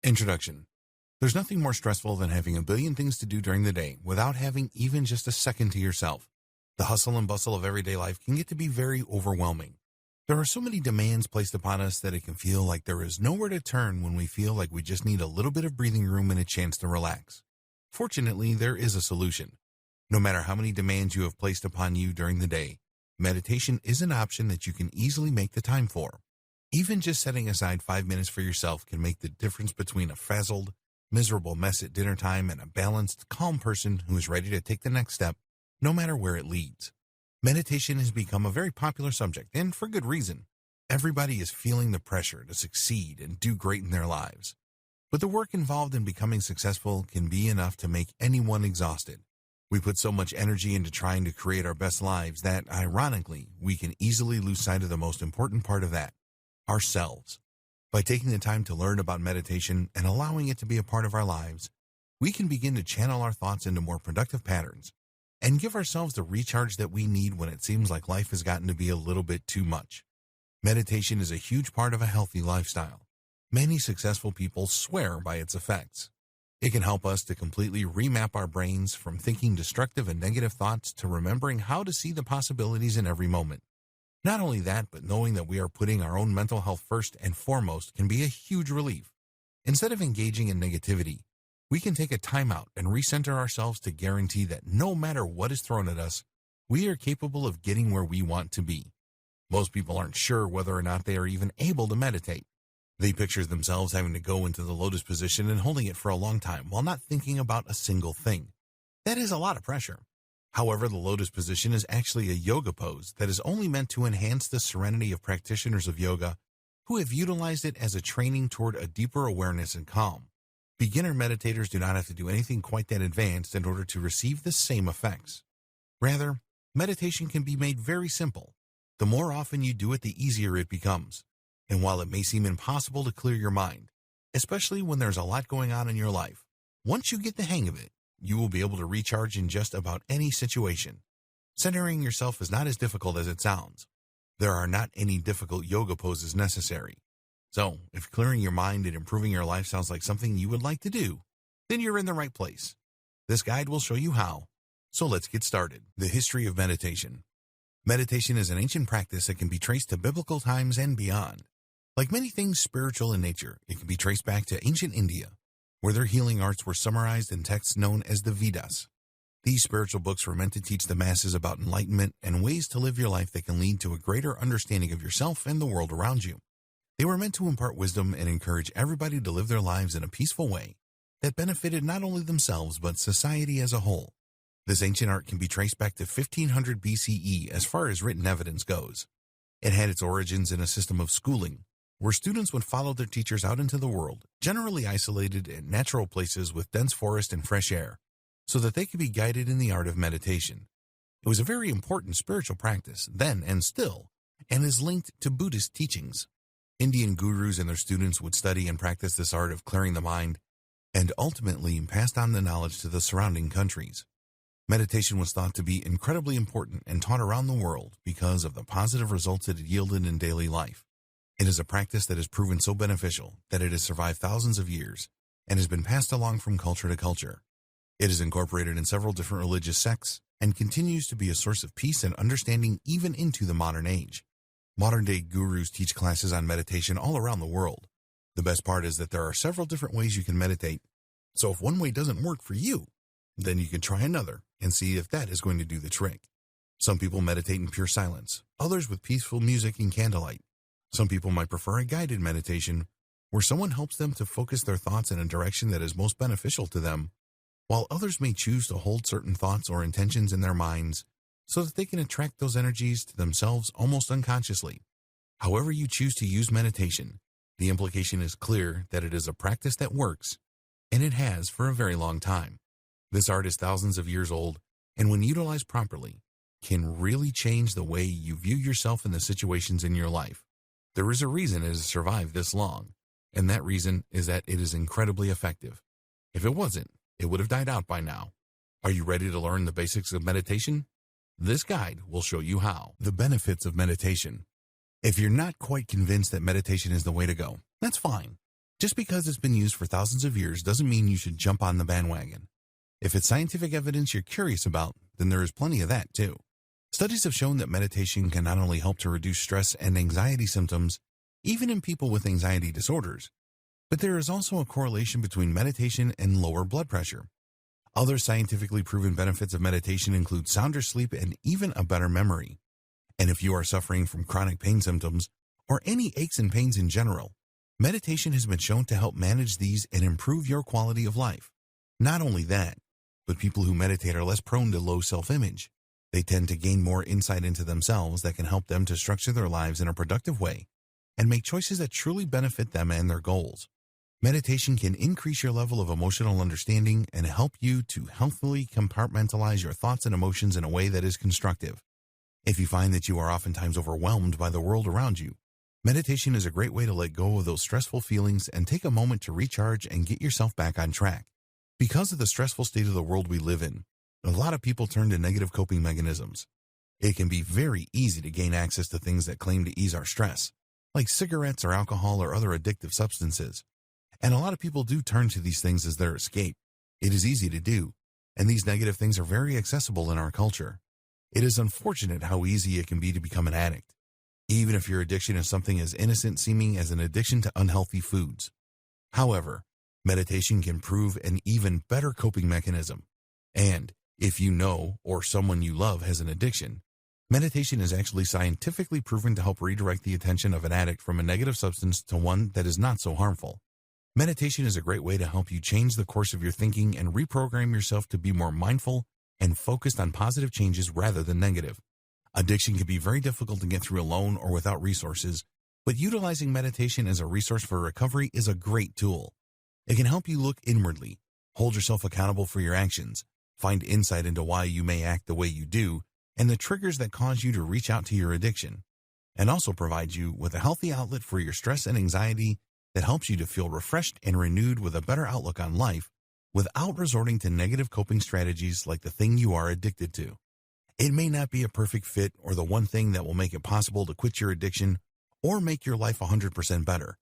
Introduction. There's nothing more stressful than having a billion things to do during the day without having even just a second to yourself. The hustle and bustle of everyday life can get to be very overwhelming. There are so many demands placed upon us that it can feel like there is nowhere to turn when we feel like we just need a little bit of breathing room and a chance to relax. Fortunately, there is a solution. No matter how many demands you have placed upon you during the day, meditation is an option that you can easily make the time for. Even just setting aside 5 minutes for yourself can make the difference between a frazzled, miserable mess at dinner time and a balanced, calm person who is ready to take the next step, no matter where it leads. Meditation has become a very popular subject, and for good reason. Everybody is feeling the pressure to succeed and do great in their lives. But the work involved in becoming successful can be enough to make anyone exhausted. We put so much energy into trying to create our best lives that, ironically, we can easily lose sight of the most important part of that, ourselves. By taking the time to learn about meditation and allowing it to be a part of our lives, we can begin to channel our thoughts into more productive patterns and give ourselves the recharge that we need when it seems like life has gotten to be a little bit too much. Meditation is a huge part of a healthy lifestyle. Many successful people swear by its effects. It can help us to completely remap our brains from thinking destructive and negative thoughts to remembering how to see the possibilities in every moment. Not only that, but knowing that we are putting our own mental health first and foremost can be a huge relief. Instead of engaging in negativity, we can take a time out and recenter ourselves to guarantee that no matter what is thrown at us, we are capable of getting where we want to be. Most people aren't sure whether or not they are even able to meditate. They picture themselves having to go into the lotus position and holding it for a long time while not thinking about a single thing. That is a lot of pressure. However, the lotus position is actually a yoga pose that is only meant to enhance the serenity of practitioners of yoga who have utilized it as a training toward a deeper awareness and calm. Beginner meditators do not have to do anything quite that advanced in order to receive the same effects. Rather, meditation can be made very simple. The more often you do it, the easier it becomes. And while it may seem impossible to clear your mind, especially when there's a lot going on in your life, once you get the hang of it, you will be able to recharge in just about any situation. Centering yourself is not as difficult as it sounds. There are not any difficult yoga poses necessary. So, if clearing your mind and improving your life sounds like something you would like to do, then you're in the right place. This guide will show you how. So let's get started. The history of meditation. Meditation is an ancient practice that can be traced to biblical times and beyond. Like many things spiritual in nature, it can be traced back to ancient India, where their healing arts were summarized in texts known as the Vedas. These spiritual books were meant to teach the masses about enlightenment and ways to live your life that can lead to a greater understanding of yourself and the world around you. They were meant to impart wisdom and encourage everybody to live their lives in a peaceful way that benefited not only themselves but society as a whole. This ancient art can be traced back to 1500 BCE as far as written evidence goes. It had its origins in a system of schooling, where students would follow their teachers out into the world, generally isolated in natural places with dense forest and fresh air, so that they could be guided in the art of meditation. It was a very important spiritual practice then and still, and is linked to Buddhist teachings. Indian gurus and their students would study and practice this art of clearing the mind, and ultimately passed on the knowledge to the surrounding countries. Meditation was thought to be incredibly important and taught around the world because of the positive results it yielded in daily life. It is a practice that has proven so beneficial that it has survived thousands of years and has been passed along from culture to culture. It is incorporated in several different religious sects and continues to be a source of peace and understanding even into the modern age. Modern-day gurus teach classes on meditation all around the world. The best part is that there are several different ways you can meditate, so if one way doesn't work for you, then you can try another and see if that is going to do the trick. Some people meditate in pure silence, others with peaceful music and candlelight. Some people might prefer a guided meditation, where someone helps them to focus their thoughts in a direction that is most beneficial to them, while others may choose to hold certain thoughts or intentions in their minds so that they can attract those energies to themselves almost unconsciously. However you choose to use meditation, the implication is clear that it is a practice that works, and it has for a very long time. This art is thousands of years old, and when utilized properly, can really change the way you view yourself and the situations in your life. There is a reason it has survived this long, and that reason is that it is incredibly effective. If it wasn't, it would have died out by now. Are you ready to learn the basics of meditation? This guide will show you how. The benefits of meditation. If you're not quite convinced that meditation is the way to go, that's fine. Just because it's been used for thousands of years doesn't mean you should jump on the bandwagon. If it's scientific evidence you're curious about, then there is plenty of that too. Studies have shown that meditation can not only help to reduce stress and anxiety symptoms, even in people with anxiety disorders, but there is also a correlation between meditation and lower blood pressure. Other scientifically proven benefits of meditation include sounder sleep and even a better memory. And if you are suffering from chronic pain symptoms or any aches and pains in general, meditation has been shown to help manage these and improve your quality of life. Not only that, but people who meditate are less prone to low self-image. They tend to gain more insight into themselves that can help them to structure their lives in a productive way and make choices that truly benefit them and their goals. Meditation can increase your level of emotional understanding and help you to healthily compartmentalize your thoughts and emotions in a way that is constructive. If you find that you are oftentimes overwhelmed by the world around you, meditation is a great way to let go of those stressful feelings and take a moment to recharge and get yourself back on track. Because of the stressful state of the world we live in, a lot of people turn to negative coping mechanisms. It can be very easy to gain access to things that claim to ease our stress, like cigarettes or alcohol or other addictive substances. And a lot of people do turn to these things as their escape. It is easy to do, and these negative things are very accessible in our culture. It is unfortunate how easy it can be to become an addict, even if your addiction is something as innocent seeming as an addiction to unhealthy foods. However, meditation can prove an even better coping mechanism. And if you know or someone you love has an addiction, meditation is actually scientifically proven to help redirect the attention of an addict from a negative substance to one that is not so harmful. Meditation is a great way to help you change the course of your thinking and reprogram yourself to be more mindful and focused on positive changes rather than negative. Addiction can be very difficult to get through alone or without resources, but utilizing meditation as a resource for recovery is a great tool. It can help you look inwardly, hold yourself accountable for your actions, find insight into why you may act the way you do, and the triggers that cause you to reach out to your addiction, and also provide you with a healthy outlet for your stress and anxiety that helps you to feel refreshed and renewed with a better outlook on life without resorting to negative coping strategies like the thing you are addicted to. It may not be a perfect fit or the one thing that will make it possible to quit your addiction or make your life 100% better,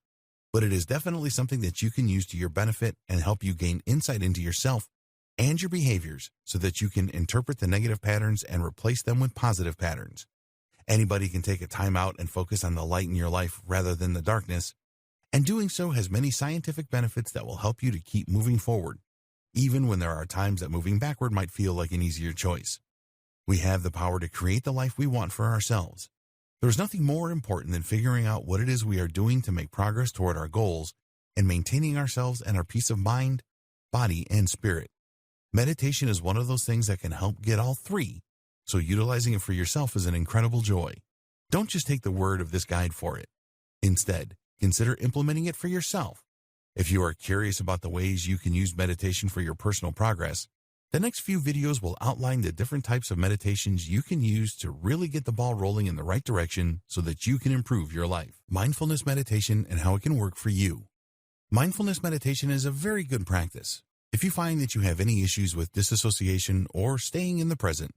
but it is definitely something that you can use to your benefit and help you gain insight into yourself and your behaviors so that you can interpret the negative patterns and replace them with positive patterns. Anybody can take a time out and focus on the light in your life rather than the darkness, and doing so has many scientific benefits that will help you to keep moving forward, even when there are times that moving backward might feel like an easier choice. We have the power to create the life we want for ourselves. There's nothing more important than figuring out what it is we are doing to make progress toward our goals and maintaining ourselves and our peace of mind, body, and spirit. Meditation is one of those things that can help get all three, so utilizing it for yourself is an incredible joy. Don't just take the word of this guide for it. Instead, consider implementing it for yourself. If you are curious about the ways you can use meditation for your personal progress, the next few videos will outline the different types of meditations you can use to really get the ball rolling in the right direction so that you can improve your life. Mindfulness meditation and how it can work for you. Mindfulness meditation is a very good practice. If you find that you have any issues with disassociation or staying in the present,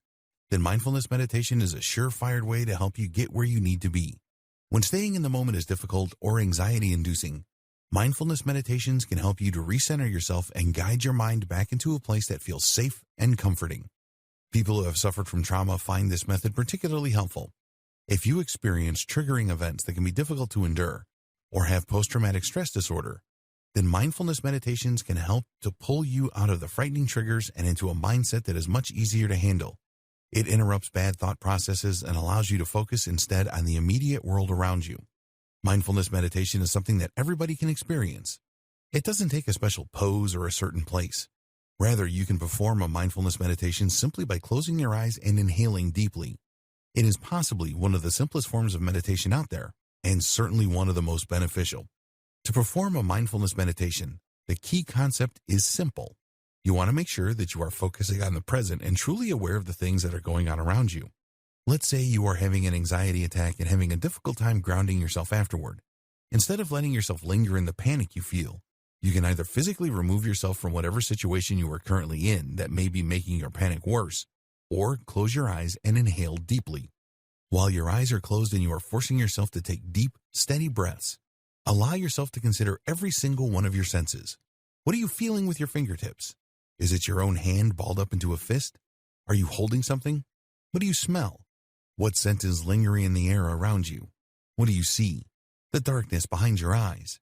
then mindfulness meditation is a surefire way to help you get where you need to be. When staying in the moment is difficult or anxiety-inducing, mindfulness meditations can help you to recenter yourself and guide your mind back into a place that feels safe and comforting. People who have suffered from trauma find this method particularly helpful. If you experience triggering events that can be difficult to endure or have post-traumatic stress disorder, then mindfulness meditations can help to pull you out of the frightening triggers and into a mindset that is much easier to handle. It interrupts bad thought processes and allows you to focus instead on the immediate world around you. Mindfulness meditation is something that everybody can experience. It doesn't take a special pose or a certain place. Rather, you can perform a mindfulness meditation simply by closing your eyes and inhaling deeply. It is possibly one of the simplest forms of meditation out there, and certainly one of the most beneficial. To perform a mindfulness meditation, the key concept is simple. You want to make sure that you are focusing on the present and truly aware of the things that are going on around you. Let's say you are having an anxiety attack and having a difficult time grounding yourself afterward. Instead of letting yourself linger in the panic you feel, you can either physically remove yourself from whatever situation you are currently in that may be making your panic worse, or close your eyes and inhale deeply. While your eyes are closed and you are forcing yourself to take deep, steady breaths, Allow yourself to consider every single one of your senses. What are you feeling with your fingertips? Is it your own hand balled up into a fist? Are you holding something? What do you smell? What scent is lingering in the air around you? What do you see? The darkness behind your eyes.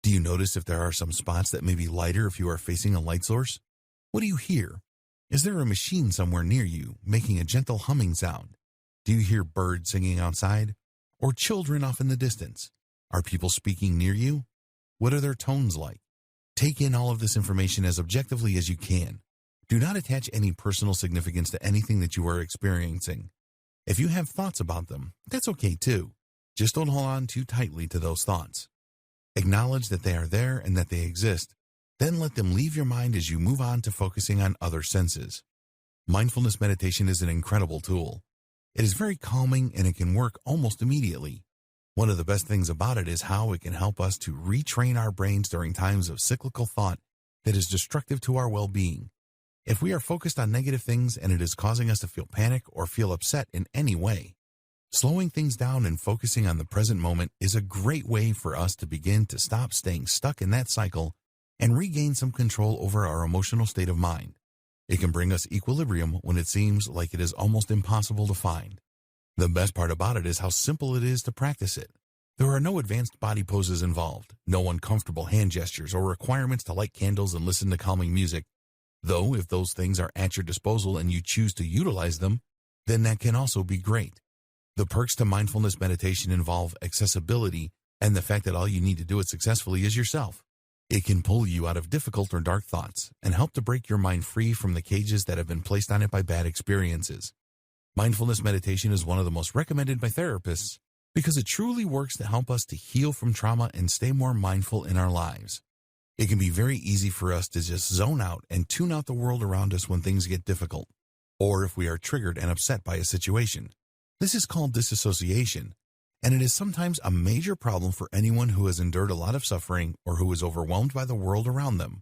Do you notice if there are some spots that may be lighter if you are facing a light source? What do you hear? Is there a machine somewhere near you making a gentle humming sound? Do you hear birds singing outside? Or children off in the distance? Are people speaking near you? What are their tones like? Take in all of this information as objectively as you can. Do not attach any personal significance to anything that you are experiencing. If you have thoughts about them, that's okay too. Just don't hold on too tightly to those thoughts. Acknowledge that they are there and that they exist. Then let them leave your mind as you move on to focusing on other senses. Mindfulness meditation is an incredible tool. It is very calming and it can work almost immediately. One of the best things about it is how it can help us to retrain our brains during times of cyclical thought that is destructive to our well-being. If we are focused on negative things and it is causing us to feel panic or feel upset in any way, slowing things down and focusing on the present moment is a great way for us to begin to stop staying stuck in that cycle and regain some control over our emotional state of mind. It can bring us equilibrium when it seems like it is almost impossible to find. The best part about it is how simple it is to practice it. There are no advanced body poses involved, no uncomfortable hand gestures or requirements to light candles and listen to calming music. Though if those things are at your disposal and you choose to utilize them, then that can also be great. The perks to mindfulness meditation involve accessibility and the fact that all you need to do it successfully is yourself. It can pull you out of difficult or dark thoughts and help to break your mind free from the cages that have been placed on it by bad experiences. Mindfulness meditation is one of the most recommended by therapists because it truly works to help us to heal from trauma and stay more mindful in our lives. It can be very easy for us to just zone out and tune out the world around us when things get difficult, or if we are triggered and upset by a situation. This is called disassociation, and it is sometimes a major problem for anyone who has endured a lot of suffering or who is overwhelmed by the world around them.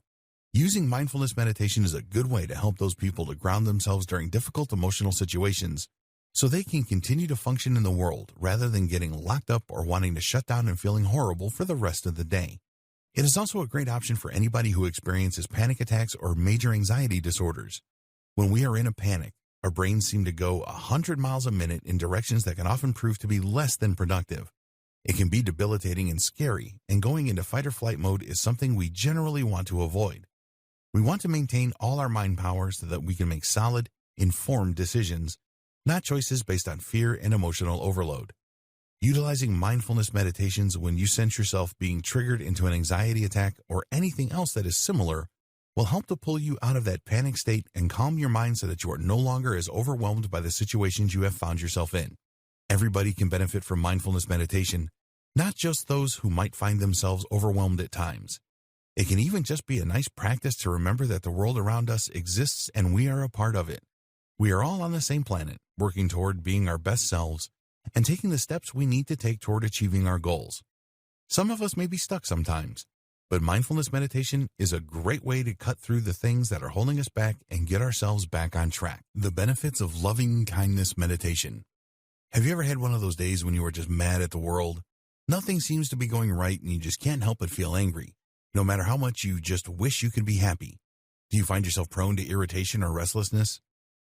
Using mindfulness meditation is a good way to help those people to ground themselves during difficult emotional situations so they can continue to function in the world rather than getting locked up or wanting to shut down and feeling horrible for the rest of the day. It is also a great option for anybody who experiences panic attacks or major anxiety disorders. When we are in a panic, our brains seem to go 100 miles a minute in directions that can often prove to be less than productive. It can be debilitating and scary, and going into fight or flight mode is something we generally want to avoid. We want to maintain all our mind power so that we can make solid, informed decisions, not choices based on fear and emotional overload. Utilizing mindfulness meditations when you sense yourself being triggered into an anxiety attack or anything else that is similar will help to pull you out of that panic state and calm your mind so that you are no longer as overwhelmed by the situations you have found yourself in. Everybody can benefit from mindfulness meditation, not just those who might find themselves overwhelmed at times. It can even just be a nice practice to remember that the world around us exists and we are a part of it. We are all on the same planet, working toward being our best selves and taking the steps we need to take toward achieving our goals. Some of us may be stuck sometimes, but mindfulness meditation is a great way to cut through the things that are holding us back and get ourselves back on track. The benefits of loving kindness meditation. Have you ever had one of those days when you are just mad at the world? Nothing seems to be going right and you just can't help but feel angry, no matter how much you just wish you could be happy. Do you find yourself prone to irritation or restlessness?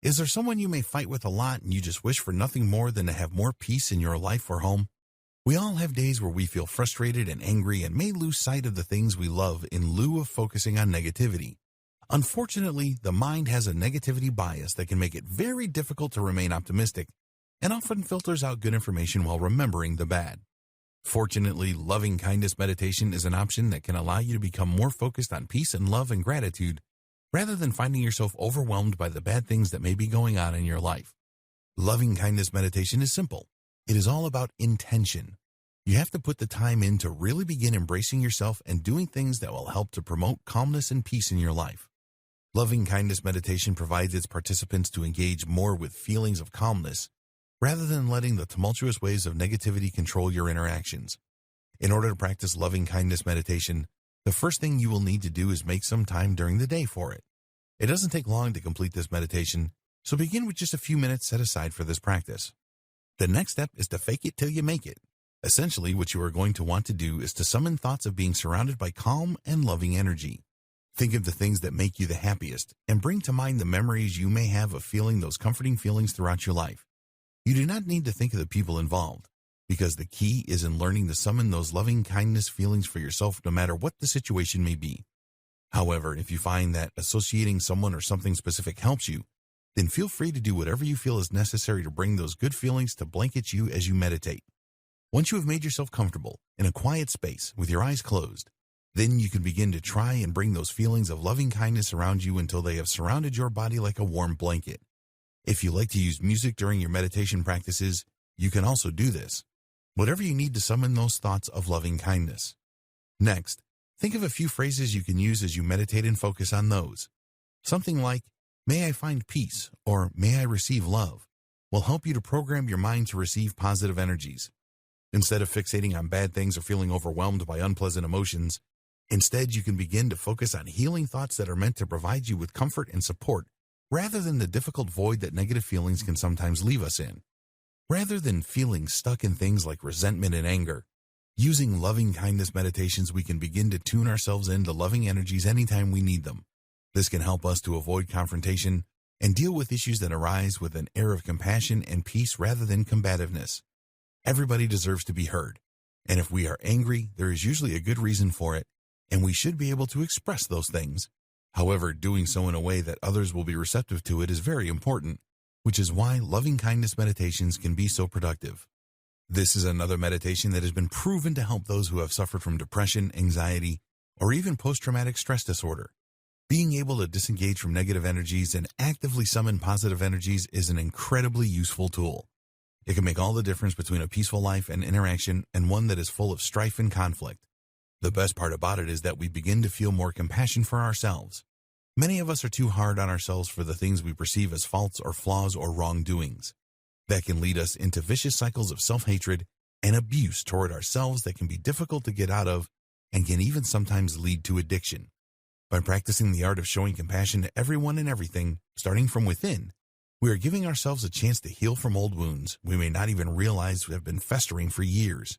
Is there someone you may fight with a lot and you just wish for nothing more than to have more peace in your life or home? We all have days where we feel frustrated and angry and may lose sight of the things we love in lieu of focusing on negativity. Unfortunately, the mind has a negativity bias that can make it very difficult to remain optimistic and often filters out good information while remembering the bad. Fortunately, loving kindness meditation is an option that can allow you to become more focused on peace and love and gratitude rather than finding yourself overwhelmed by the bad things that may be going on in your life. Loving kindness meditation is simple. It is all about intention. You have to put the time in to really begin embracing yourself and doing things that will help to promote calmness and peace in your life. Loving kindness meditation provides its participants to engage more with feelings of calmness rather than letting the tumultuous waves of negativity control your interactions. In order to practice loving kindness meditation, the first thing you will need to do is make some time during the day for it. It doesn't take long to complete this meditation, so begin with just a few minutes set aside for this practice. The next step is to fake it till you make it. Essentially, what you are going to want to do is to summon thoughts of being surrounded by calm and loving energy. Think of the things that make you the happiest and bring to mind the memories you may have of feeling those comforting feelings throughout your life. You do not need to think of the people involved, because the key is in learning to summon those loving kindness feelings for yourself no matter what the situation may be. However, if you find that associating someone or something specific helps you, then feel free to do whatever you feel is necessary to bring those good feelings to blanket you as you meditate. Once you have made yourself comfortable in a quiet space with your eyes closed, then you can begin to try and bring those feelings of loving kindness around you until they have surrounded your body like a warm blanket. If you like to use music during your meditation practices, you can also do this. Whatever you need to summon those thoughts of loving kindness. Next, think of a few phrases you can use as you meditate and focus on those. Something like, "May I find peace," or "May I receive love," will help you to program your mind to receive positive energies. Instead of fixating on bad things or feeling overwhelmed by unpleasant emotions, instead you can begin to focus on healing thoughts that are meant to provide you with comfort and support, rather than the difficult void that negative feelings can sometimes leave us in. Rather than feeling stuck in things like resentment and anger, using loving kindness meditations, we can begin to tune ourselves into loving energies anytime we need them. This can help us to avoid confrontation and deal with issues that arise with an air of compassion and peace rather than combativeness. Everybody deserves to be heard, and if we are angry, there is usually a good reason for it, and we should be able to express those things. However, doing so in a way that others will be receptive to it is very important, which is why loving kindness meditations can be so productive. This is another meditation that has been proven to help those who have suffered from depression, anxiety, or even post-traumatic stress disorder. Being able to disengage from negative energies and actively summon positive energies is an incredibly useful tool. It can make all the difference between a peaceful life and interaction and one that is full of strife and conflict. The best part about it is that we begin to feel more compassion for ourselves. Many of us are too hard on ourselves for the things we perceive as faults or flaws or wrongdoings. That can lead us into vicious cycles of self-hatred and abuse toward ourselves that can be difficult to get out of and can even sometimes lead to addiction. By practicing the art of showing compassion to everyone and everything, starting from within, we are giving ourselves a chance to heal from old wounds we may not even realize have been festering for years.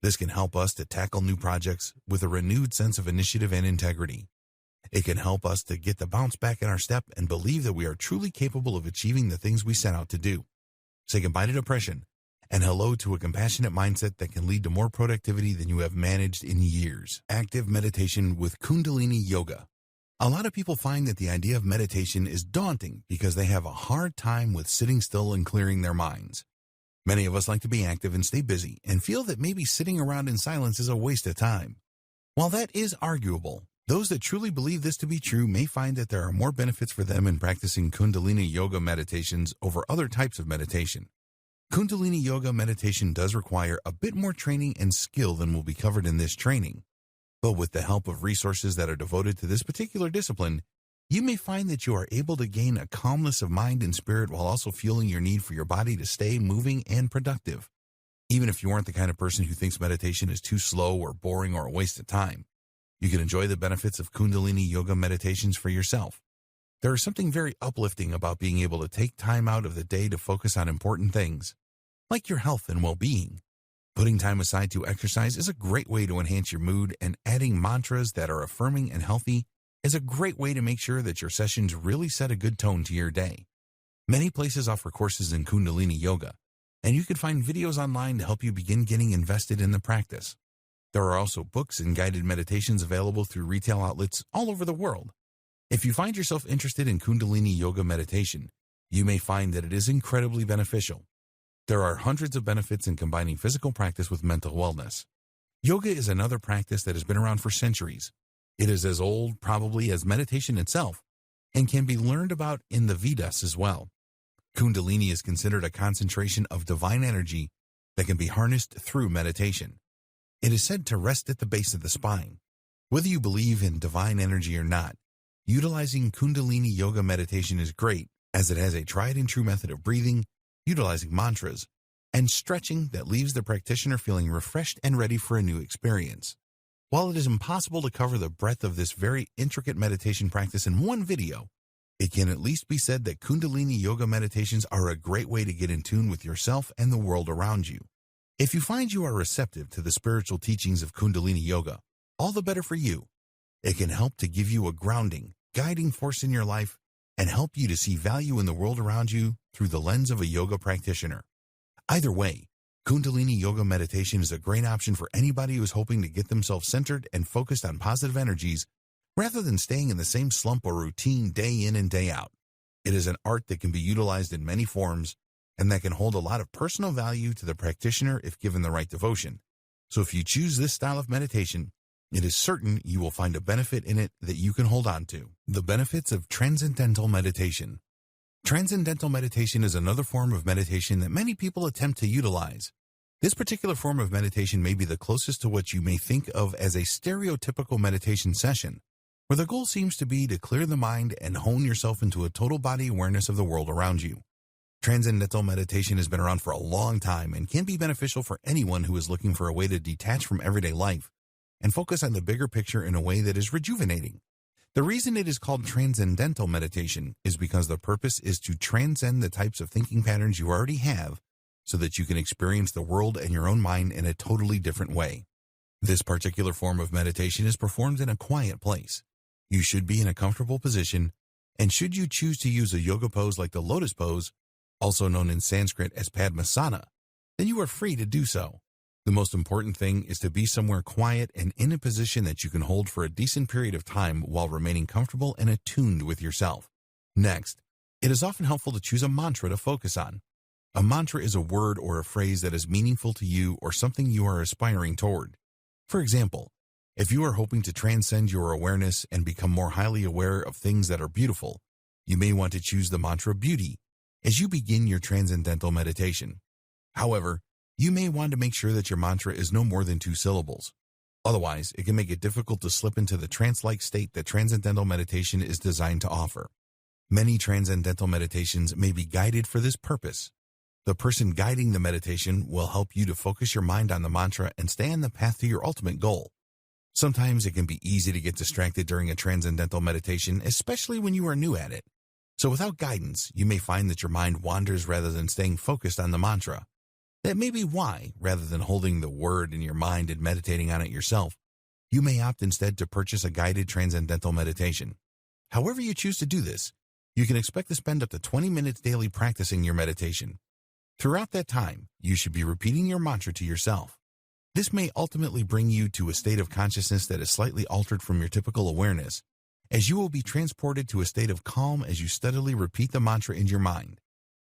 This can help us to tackle new projects with a renewed sense of initiative and integrity. It can help us to get the bounce back in our step and believe that we are truly capable of achieving the things we set out to do. Say goodbye to depression and hello to a compassionate mindset that can lead to more productivity than you have managed in years. Active meditation with Kundalini Yoga. A lot of people find that the idea of meditation is daunting because they have a hard time with sitting still and clearing their minds. Many of us like to be active and stay busy and feel that maybe sitting around in silence is a waste of time. While that is arguable, those that truly believe this to be true may find that there are more benefits for them in practicing Kundalini Yoga meditations over other types of meditation. Kundalini Yoga meditation does require a bit more training and skill than will be covered in this training. But with the help of resources that are devoted to this particular discipline, you may find that you are able to gain a calmness of mind and spirit while also feeling your need for your body to stay moving and productive. Even if you aren't the kind of person who thinks meditation is too slow or boring or a waste of time, you can enjoy the benefits of Kundalini Yoga meditations for yourself. There is something very uplifting about being able to take time out of the day to focus on important things, like your health and well-being. Putting time aside to exercise is a great way to enhance your mood, and adding mantras that are affirming and healthy is a great way to make sure that your sessions really set a good tone to your day. Many places offer courses in Kundalini Yoga, and you can find videos online to help you begin getting invested in the practice. There are also books and guided meditations available through retail outlets all over the world. If you find yourself interested in Kundalini Yoga meditation, you may find that it is incredibly beneficial. There are hundreds of benefits in combining physical practice with mental wellness. Yoga is another practice that has been around for centuries. It is as old, probably, as meditation itself, and can be learned about in the Vedas as well. Kundalini is considered a concentration of divine energy that can be harnessed through meditation. It is said to rest at the base of the spine. Whether you believe in divine energy or not, utilizing Kundalini Yoga meditation is great, as it has a tried and true method of breathing, utilizing mantras, and stretching that leaves the practitioner feeling refreshed and ready for a new experience. While it is impossible to cover the breadth of this very intricate meditation practice in one video, it can at least be said that Kundalini Yoga meditations are a great way to get in tune with yourself and the world around you. If you find you are receptive to the spiritual teachings of Kundalini Yoga, all the better for you. It can help to give you a grounding, guiding force in your life and help you to see value in the world around you through the lens of a yoga practitioner. Either way, Kundalini Yoga meditation is a great option for anybody who is hoping to get themselves centered and focused on positive energies rather than staying in the same slump or routine day in and day out. It is an art that can be utilized in many forms and that can hold a lot of personal value to the practitioner if given the right devotion. So if you choose this style of meditation, it is certain you will find a benefit in it that you can hold on to. The benefits of transcendental meditation. Transcendental meditation is another form of meditation that many people attempt to utilize. This particular form of meditation may be the closest to what you may think of as a stereotypical meditation session, where the goal seems to be to clear the mind and hone yourself into a total body awareness of the world around you. Transcendental meditation has been around for a long time and can be beneficial for anyone who is looking for a way to detach from everyday life and focus on the bigger picture in a way that is rejuvenating. The reason it is called transcendental meditation is because the purpose is to transcend the types of thinking patterns you already have so that you can experience the world and your own mind in a totally different way. This particular form of meditation is performed in a quiet place. You should be in a comfortable position, and should you choose to use a yoga pose like the lotus pose, also known in Sanskrit as Padmasana, then you are free to do so. The most important thing is to be somewhere quiet and in a position that you can hold for a decent period of time while remaining comfortable and attuned with yourself. Next, it is often helpful to choose a mantra to focus on. A mantra is a word or a phrase that is meaningful to you or something you are aspiring toward. For example, if you are hoping to transcend your awareness and become more highly aware of things that are beautiful, you may want to choose the mantra beauty as you begin your transcendental meditation. However, you may want to make sure that your mantra is no more than 2 syllables. Otherwise, it can make it difficult to slip into the trance-like state that transcendental meditation is designed to offer. Many transcendental meditations may be guided for this purpose. The person guiding the meditation will help you to focus your mind on the mantra and stay on the path to your ultimate goal. Sometimes it can be easy to get distracted during a transcendental meditation, especially when you are new at it. So without guidance, you may find that your mind wanders rather than staying focused on the mantra. That may be why, rather than holding the word in your mind and meditating on it yourself, you may opt instead to purchase a guided transcendental meditation. However you choose to do this, you can expect to spend up to 20 minutes daily practicing your meditation. Throughout that time, you should be repeating your mantra to yourself. This may ultimately bring you to a state of consciousness that is slightly altered from your typical awareness, as you will be transported to a state of calm as you steadily repeat the mantra in your mind.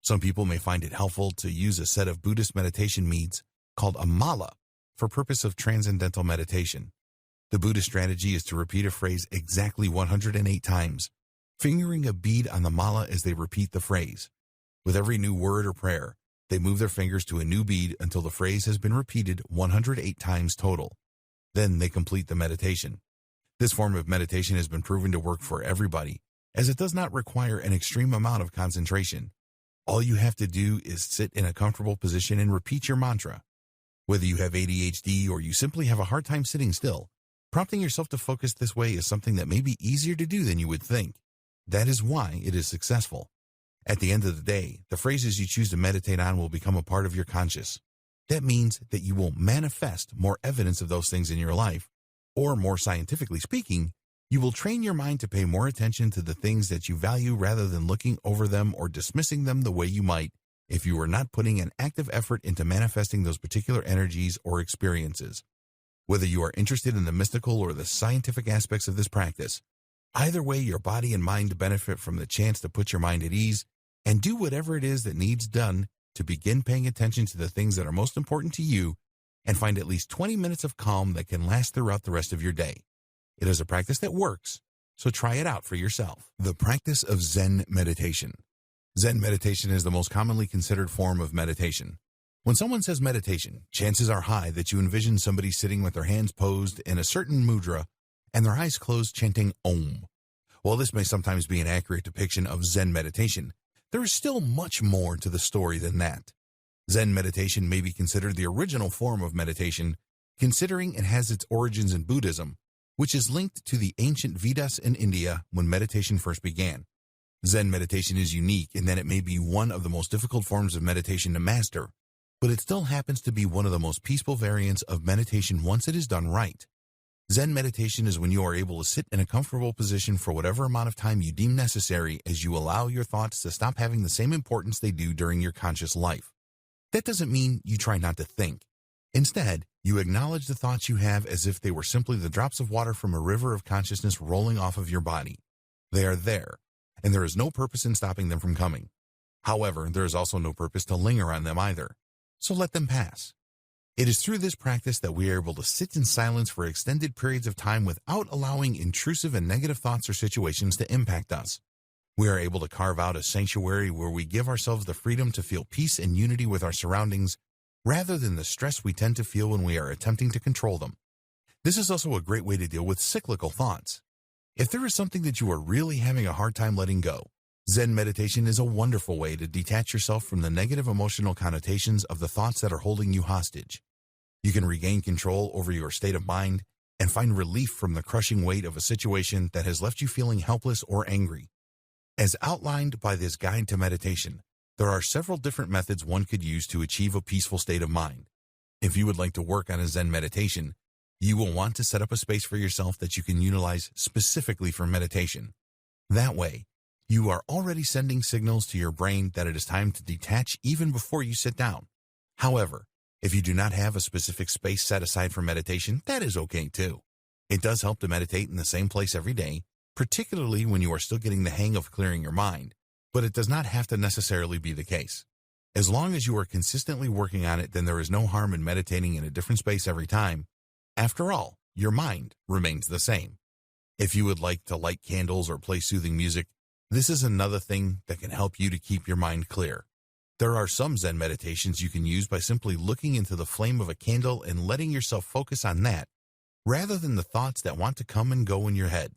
Some people may find it helpful to use a set of Buddhist meditation meads called a mala for purpose of transcendental meditation. The Buddhist strategy is to repeat a phrase exactly 108 times, fingering a bead on the mala as they repeat the phrase. With every new word or prayer, they move their fingers to a new bead until the phrase has been repeated 108 times total. Then they complete the meditation. This form of meditation has been proven to work for everybody, as it does not require an extreme amount of concentration. All you have to do is sit in a comfortable position and repeat your mantra. Whether you have ADHD or you simply have a hard time sitting still, prompting yourself to focus this way is something that may be easier to do than you would think. That is why it is successful. At the end of the day, the phrases you choose to meditate on will become a part of your conscious. That means that you will manifest more evidence of those things in your life, or more scientifically speaking, you will train your mind to pay more attention to the things that you value rather than looking over them or dismissing them the way you might if you were not putting an active effort into manifesting those particular energies or experiences. Whether you are interested in the mystical or the scientific aspects of this practice, either way your body and mind benefit from the chance to put your mind at ease and do whatever it is that needs done to begin paying attention to the things that are most important to you and find at least 20 minutes of calm that can last throughout the rest of your day. It is a practice that works, so try it out for yourself. The practice of Zen meditation. Zen meditation is the most commonly considered form of meditation. When someone says meditation, chances are high that you envision somebody sitting with their hands posed in a certain mudra and their eyes closed chanting Om. While this may sometimes be an accurate depiction of Zen meditation, there is still much more to the story than that. Zen meditation may be considered the original form of meditation, considering it has its origins in Buddhism, which is linked to the ancient Vedas in India when meditation first began. Zen meditation is unique in that it may be one of the most difficult forms of meditation to master, but it still happens to be one of the most peaceful variants of meditation once it is done right. Zen meditation is when you are able to sit in a comfortable position for whatever amount of time you deem necessary as you allow your thoughts to stop having the same importance they do during your conscious life. That doesn't mean you try not to think. Instead, you acknowledge the thoughts you have as if they were simply the drops of water from a river of consciousness rolling off of your body. They are there, and there is no purpose in stopping them from coming. However, there is also no purpose to linger on them either, so let them pass. It is through this practice that we are able to sit in silence for extended periods of time without allowing intrusive and negative thoughts or situations to impact us. We are able to carve out a sanctuary where we give ourselves the freedom to feel peace and unity with our surroundings, rather than the stress we tend to feel when we are attempting to control them. This is also a great way to deal with cyclical thoughts. If there is something that you are really having a hard time letting go, Zen meditation is a wonderful way to detach yourself from the negative emotional connotations of the thoughts that are holding you hostage. You can regain control over your state of mind and find relief from the crushing weight of a situation that has left you feeling helpless or angry. As outlined by this guide to meditation, there are several different methods one could use to achieve a peaceful state of mind. If you would like to work on a Zen meditation, you will want to set up a space for yourself that you can utilize specifically for meditation. That way, you are already sending signals to your brain that it is time to detach even before you sit down. However, if you do not have a specific space set aside for meditation, that is okay too. It does help to meditate in the same place every day, particularly when you are still getting the hang of clearing your mind, but it does not have to necessarily be the case. As long as you are consistently working on it, then there is no harm in meditating in a different space every time. After all, your mind remains the same. If you would like to light candles or play soothing music, this is another thing that can help you to keep your mind clear. There are some Zen meditations you can use by simply looking into the flame of a candle and letting yourself focus on that, rather than the thoughts that want to come and go in your head.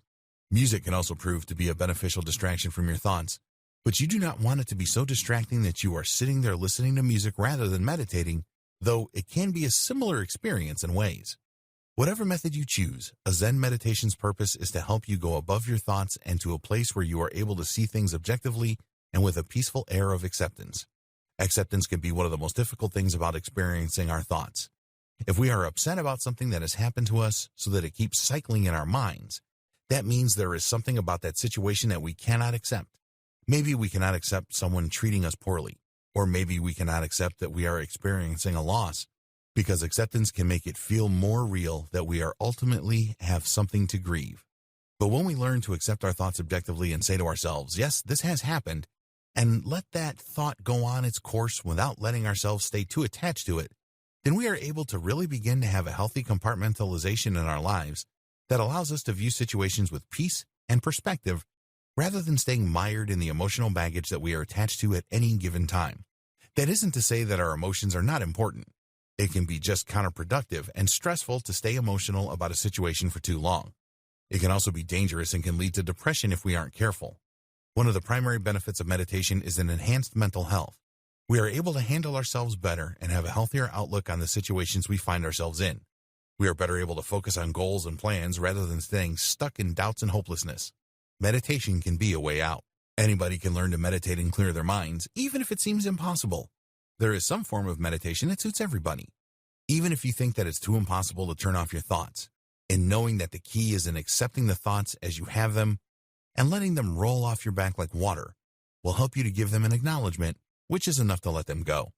Music can also prove to be a beneficial distraction from your thoughts, but you do not want it to be so distracting that you are sitting there listening to music rather than meditating, though it can be a similar experience in ways. Whatever method you choose, a Zen meditation's purpose is to help you go above your thoughts and to a place where you are able to see things objectively and with a peaceful air of acceptance. Acceptance can be one of the most difficult things about experiencing our thoughts. If we are upset about something that has happened to us so that it keeps cycling in our minds, that means there is something about that situation that we cannot accept. Maybe we cannot accept someone treating us poorly, or maybe we cannot accept that we are experiencing a loss, because acceptance can make it feel more real that we are ultimately have something to grieve. But when we learn to accept our thoughts objectively and say to ourselves, yes, this has happened, and let that thought go on its course without letting ourselves stay too attached to it, then we are able to really begin to have a healthy compartmentalization in our lives that allows us to view situations with peace and perspective rather than staying mired in the emotional baggage that we are attached to at any given time. That isn't to say that our emotions are not important. It can be just counterproductive and stressful to stay emotional about a situation for too long. It can also be dangerous and can lead to depression if we aren't careful. One of the primary benefits of meditation is an enhanced mental health. We are able to handle ourselves better and have a healthier outlook on the situations we find ourselves in. We are better able to focus on goals and plans rather than staying stuck in doubts and hopelessness. Meditation can be a way out. Anybody can learn to meditate and clear their minds, even if it seems impossible. There is some form of meditation that suits everybody. Even if you think that it's too impossible to turn off your thoughts, and knowing that the key is in accepting the thoughts as you have them and letting them roll off your back like water will help you to give them an acknowledgement, which is enough to let them go.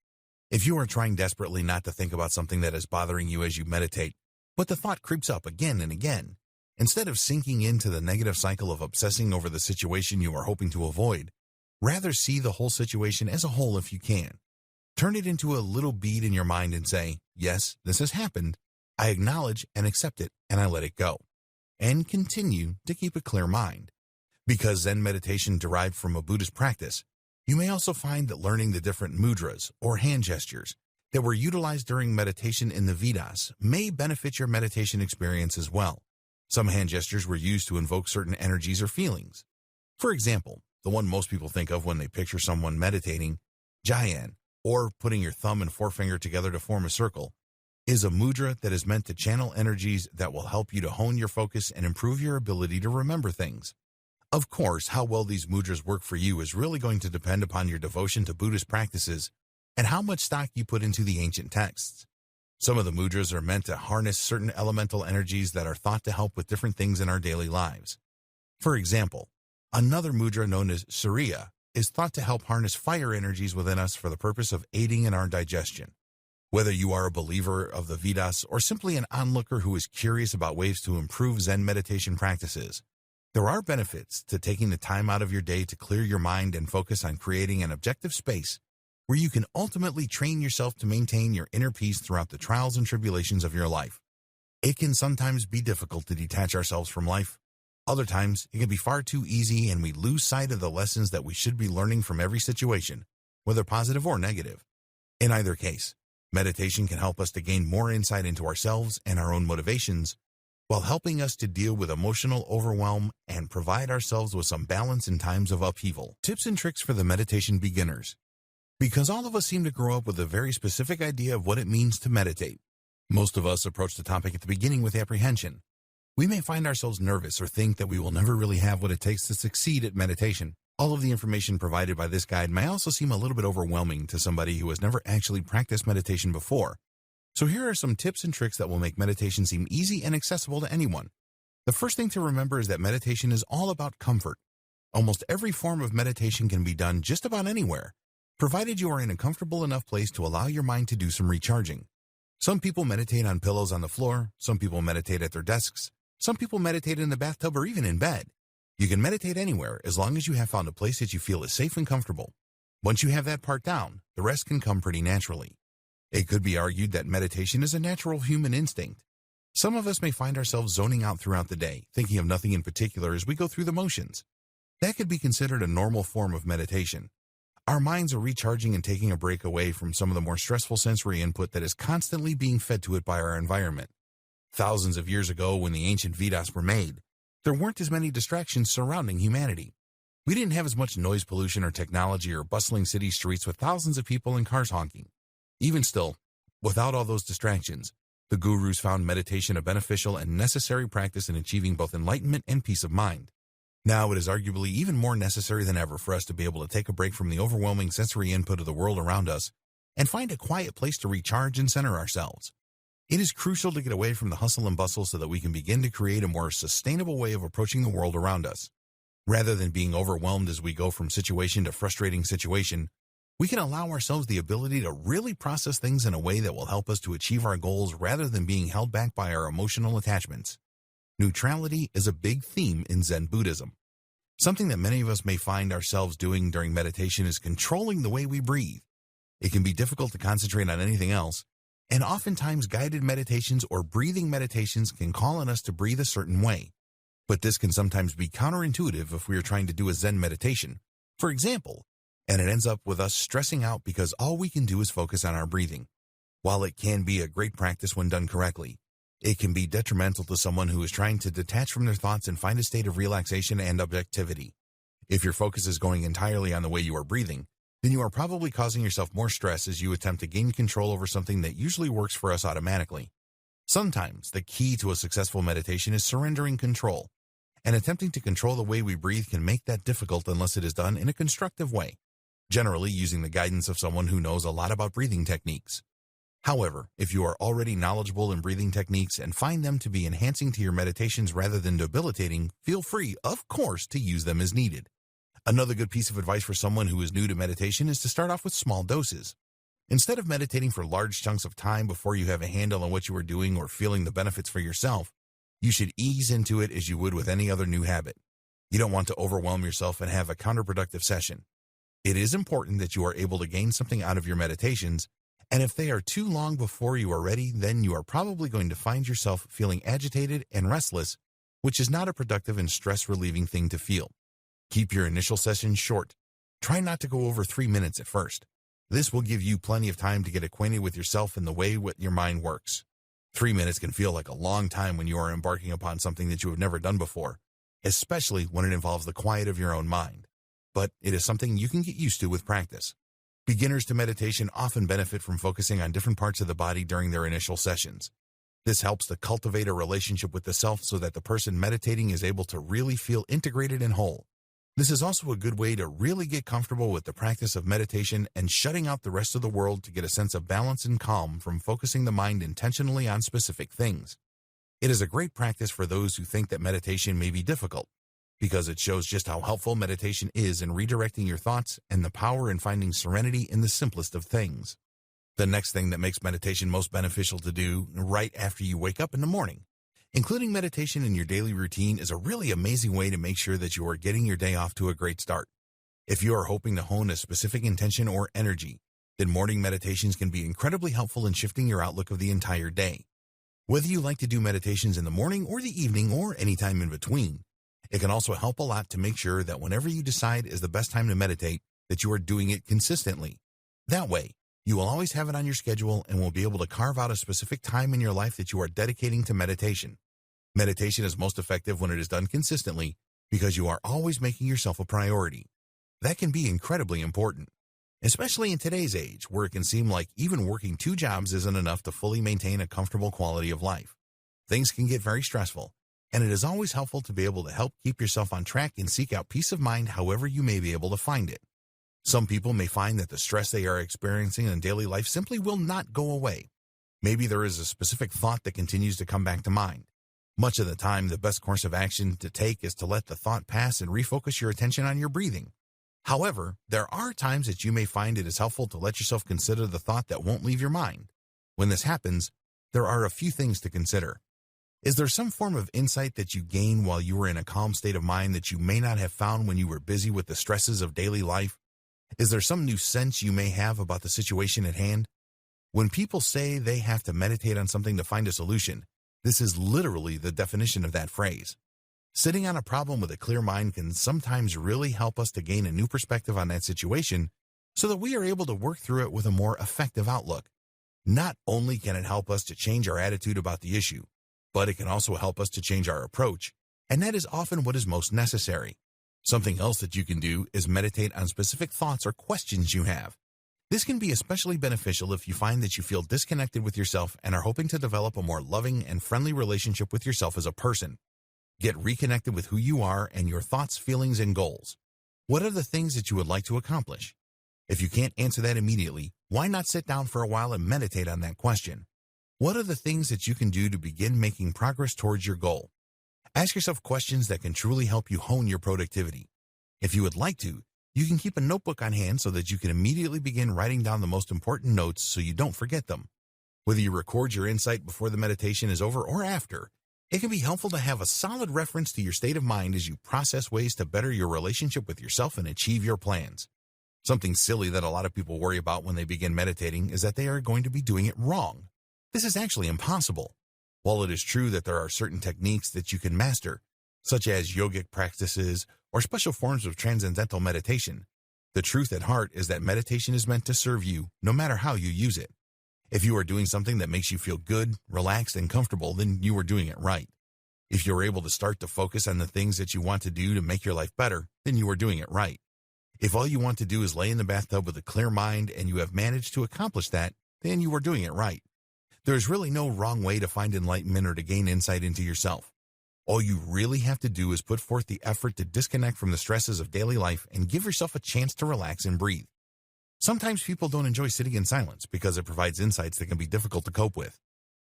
If you are trying desperately not to think about something that is bothering you as you meditate, but the thought creeps up again and again, instead of sinking into the negative cycle of obsessing over the situation you are hoping to avoid, rather see the whole situation as a whole if you can. Turn it into a little bead in your mind and say, yes, this has happened. I acknowledge and accept it, and I let it go. And continue to keep a clear mind. Because Zen meditation derived from a Buddhist practice, you may also find that learning the different mudras, or hand gestures, that were utilized during meditation in the Vedas may benefit your meditation experience as well. Some hand gestures were used to invoke certain energies or feelings. For example, the one most people think of when they picture someone meditating, Jayan, or putting your thumb and forefinger together to form a circle, is a mudra that is meant to channel energies that will help you to hone your focus and improve your ability to remember things. Of course, how well these mudras work for you is really going to depend upon your devotion to Buddhist practices and how much stock you put into the ancient texts. Some of the mudras are meant to harness certain elemental energies that are thought to help with different things in our daily lives. For example, another mudra known as Surya is thought to help harness fire energies within us for the purpose of aiding in our digestion. Whether you are a believer of the Vedas or simply an onlooker who is curious about ways to improve Zen meditation practices, there are benefits to taking the time out of your day to clear your mind and focus on creating an objective space where you can ultimately train yourself to maintain your inner peace throughout the trials and tribulations of your life. It can sometimes be difficult to detach ourselves from life. Other times, it can be far too easy and we lose sight of the lessons that we should be learning from every situation, whether positive or negative. In either case, meditation can help us to gain more insight into ourselves and our own motivations, while helping us to deal with emotional overwhelm and provide ourselves with some balance in times of upheaval. Tips and tricks for the meditation beginners. Because all of us seem to grow up with a very specific idea of what it means to meditate, most of us approach the topic at the beginning with apprehension. We may find ourselves nervous or think that we will never really have what it takes to succeed at meditation. All of the information provided by this guide may also seem a little bit overwhelming to somebody who has never actually practiced meditation before. So here are some tips and tricks that will make meditation seem easy and accessible to anyone. The first thing to remember is that meditation is all about comfort. Almost every form of meditation can be done just about anywhere, provided you are in a comfortable enough place to allow your mind to do some recharging. Some people meditate on pillows on the floor, some people meditate at their desks, some people meditate in the bathtub or even in bed. You can meditate anywhere as long as you have found a place that you feel is safe and comfortable. Once you have that part down, the rest can come pretty naturally. It could be argued that meditation is a natural human instinct. Some of us may find ourselves zoning out throughout the day, thinking of nothing in particular as we go through the motions. That could be considered a normal form of meditation. Our minds are recharging and taking a break away from some of the more stressful sensory input that is constantly being fed to it by our environment. Thousands of years ago, when the ancient Vedas were made, there weren't as many distractions surrounding humanity. We didn't have as much noise pollution or technology or bustling city streets with thousands of people and cars honking. Even still, without all those distractions, the gurus found meditation a beneficial and necessary practice in achieving both enlightenment and peace of mind. Now it is arguably even more necessary than ever for us to be able to take a break from the overwhelming sensory input of the world around us and find a quiet place to recharge and center ourselves. It is crucial to get away from the hustle and bustle so that we can begin to create a more sustainable way of approaching the world around us. Rather than being overwhelmed as we go from situation to frustrating situation, we can allow ourselves the ability to really process things in a way that will help us to achieve our goals rather than being held back by our emotional attachments. Neutrality is a big theme in Zen Buddhism. Something that many of us may find ourselves doing during meditation is controlling the way we breathe. It can be difficult to concentrate on anything else, and oftentimes guided meditations or breathing meditations can call on us to breathe a certain way. But this can sometimes be counterintuitive if we are trying to do a Zen meditation, for example, and it ends up with us stressing out because all we can do is focus on our breathing. While it can be a great practice when done correctly, it can be detrimental to someone who is trying to detach from their thoughts and find a state of relaxation and objectivity. If your focus is going entirely on the way you are breathing, then you are probably causing yourself more stress as you attempt to gain control over something that usually works for us automatically. Sometimes the key to a successful meditation is surrendering control, and attempting to control the way we breathe can make that difficult unless it is done in a constructive way, generally using the guidance of someone who knows a lot about breathing techniques. However, if you are already knowledgeable in breathing techniques and find them to be enhancing to your meditations rather than debilitating, feel free, of course, to use them as needed. Another good piece of advice for someone who is new to meditation is to start off with small doses. Instead of meditating for large chunks of time before you have a handle on what you are doing or feeling the benefits for yourself, you should ease into it as you would with any other new habit. You don't want to overwhelm yourself and have a counterproductive session. It is important that you are able to gain something out of your meditations, and if they are too long before you are ready, then you are probably going to find yourself feeling agitated and restless, which is not a productive and stress-relieving thing to feel. Keep your initial sessions short. Try not to go over 3 minutes at first. This will give you plenty of time to get acquainted with yourself and the way your mind works. 3 minutes can feel like a long time when you are embarking upon something that you have never done before, especially when it involves the quiet of your own mind. But it is something you can get used to with practice. Beginners to meditation often benefit from focusing on different parts of the body during their initial sessions. This helps to cultivate a relationship with the self so that the person meditating is able to really feel integrated and whole. This is also a good way to really get comfortable with the practice of meditation and shutting out the rest of the world to get a sense of balance and calm from focusing the mind intentionally on specific things. It is a great practice for those who think that meditation may be difficult, because it shows just how helpful meditation is in redirecting your thoughts and the power in finding serenity in the simplest of things. The next thing that makes meditation most beneficial to do right after you wake up in the morning. Including meditation in your daily routine is a really amazing way to make sure that you are getting your day off to a great start. If you are hoping to hone a specific intention or energy, then morning meditations can be incredibly helpful in shifting your outlook of the entire day. Whether you like to do meditations in the morning or the evening or any time in between, it can also help a lot to make sure that whenever you decide is the best time to meditate, that you are doing it consistently. That way, you will always have it on your schedule and will be able to carve out a specific time in your life that you are dedicating to meditation. Meditation is most effective when it is done consistently because you are always making yourself a priority. That can be incredibly important, especially in today's age where it can seem like even working 2 jobs isn't enough to fully maintain a comfortable quality of life. Things can get very stressful, and it is always helpful to be able to help keep yourself on track and seek out peace of mind however you may be able to find it. Some people may find that the stress they are experiencing in daily life simply will not go away. Maybe there is a specific thought that continues to come back to mind. Much of the time, the best course of action to take is to let the thought pass and refocus your attention on your breathing. However, there are times that you may find it is helpful to let yourself consider the thought that won't leave your mind. When this happens, there are a few things to consider. Is there some form of insight that you gain while you were in a calm state of mind that you may not have found when you were busy with the stresses of daily life? Is there some new sense you may have about the situation at hand? When people say they have to meditate on something to find a solution, this is literally the definition of that phrase. Sitting on a problem with a clear mind can sometimes really help us to gain a new perspective on that situation so that we are able to work through it with a more effective outlook. Not only can it help us to change our attitude about the issue, but it can also help us to change our approach, and that is often what is most necessary. Something else that you can do is meditate on specific thoughts or questions you have. This can be especially beneficial if you find that you feel disconnected with yourself and are hoping to develop a more loving and friendly relationship with yourself as a person. Get reconnected with who you are and your thoughts, feelings, and goals. What are the things that you would like to accomplish? If you can't answer that immediately, why not sit down for a while and meditate on that question? What are the things that you can do to begin making progress towards your goal? Ask yourself questions that can truly help you hone your productivity. If you would like to, you can keep a notebook on hand so that you can immediately begin writing down the most important notes so you don't forget them. Whether you record your insight before the meditation is over or after, it can be helpful to have a solid reference to your state of mind as you process ways to better your relationship with yourself and achieve your plans. Something silly that a lot of people worry about when they begin meditating is that they are going to be doing it wrong. This is actually impossible. While it is true that there are certain techniques that you can master, such as yogic practices or special forms of transcendental meditation, the truth at heart is that meditation is meant to serve you no matter how you use it. If you are doing something that makes you feel good, relaxed, and comfortable, then you are doing it right. If you are able to start to focus on the things that you want to do to make your life better, then you are doing it right. If all you want to do is lay in the bathtub with a clear mind and you have managed to accomplish that, then you are doing it right. There is really no wrong way to find enlightenment or to gain insight into yourself. All you really have to do is put forth the effort to disconnect from the stresses of daily life and give yourself a chance to relax and breathe. Sometimes people don't enjoy sitting in silence because it provides insights that can be difficult to cope with.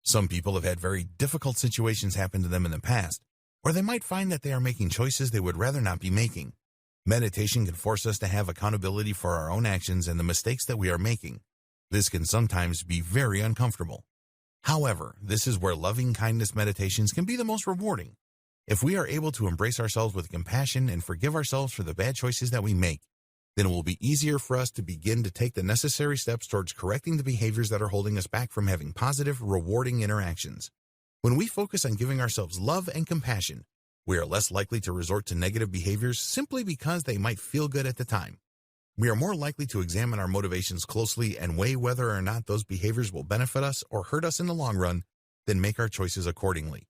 Some people have had very difficult situations happen to them in the past, or they might find that they are making choices they would rather not be making. Meditation can force us to have accountability for our own actions and the mistakes that we are making. This can sometimes be very uncomfortable. However, this is where loving kindness meditations can be the most rewarding. If we are able to embrace ourselves with compassion and forgive ourselves for the bad choices that we make, then it will be easier for us to begin to take the necessary steps towards correcting the behaviors that are holding us back from having positive, rewarding interactions. When we focus on giving ourselves love and compassion, we are less likely to resort to negative behaviors simply because they might feel good at the time. We are more likely to examine our motivations closely and weigh whether or not those behaviors will benefit us or hurt us in the long run, then make our choices accordingly.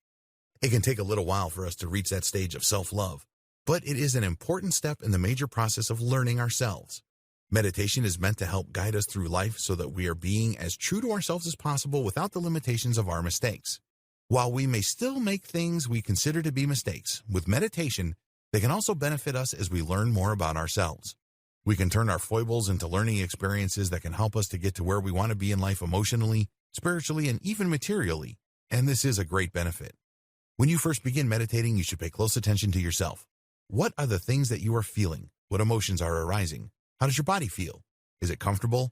It can take a little while for us to reach that stage of self-love, but it is an important step in the major process of learning ourselves. Meditation is meant to help guide us through life so that we are being as true to ourselves as possible without the limitations of our mistakes. While we may still make things we consider to be mistakes, with meditation, They can also benefit us as we learn more about ourselves. We can turn our foibles into learning experiences that can help us to get to where we want to be in life emotionally, spiritually, and even materially. And this is a great benefit. When you first begin meditating, you should pay close attention to yourself. What are the things that you are feeling? What emotions are arising? How does your body feel? Is it comfortable?